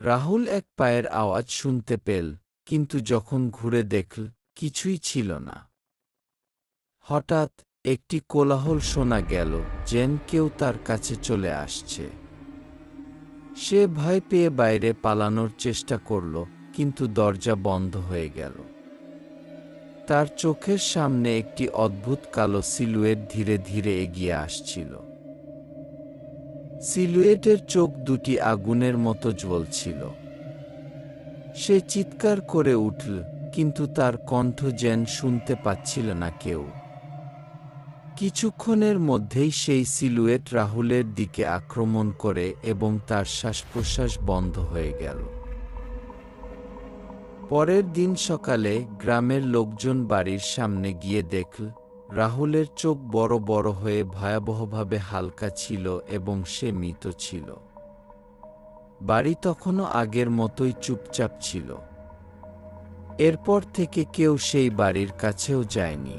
রাহুল এক পায়ের আওয়াজ শুনতে পেল, কিন্তু যখন ঘুরে দেখল, কিছুই ছিল না। হঠাৎ একটি কোলাহল শোনা গেল, যেন কেউ তার কাছে চলে আসছে। সে ভয় পেয়ে বাইরে পালানোর চেষ্টা করল, কিন্তু দরজা বন্ধ হয়ে গেল। তার চোখের সামনে একটি অদ্ভুত কালো সিলুয়েট ধীরে ধীরে এগিয়ে আসছিল। সিলুয়েটের চোখ দুটি আগুনের মতো জ্বলছিল। সে চিৎকার করে উঠল, কিন্তু তার কণ্ঠ যেন শুনতে পাচ্ছিল না কেউ। কিছুক্ষণের মধ্যেই সেই সিলুয়েট রাহুলের দিকে আক্রমণ করে এবং তার শ্বাসপ্রশ্বাস বন্ধ হয়ে গেল। পরের দিন সকালে গ্রামের লোকজন বাড়ির সামনে গিয়ে দেখল, রাহুলের চোখ বড় বড় হয়ে ভয়াবহভাবে হালকা ছিল এবং সে মৃত ছিল। বাড়ি তখনও আগের মতোই চুপচাপ ছিল। এরপর থেকে কেউ সেই বাড়ির কাছেও যায়নি।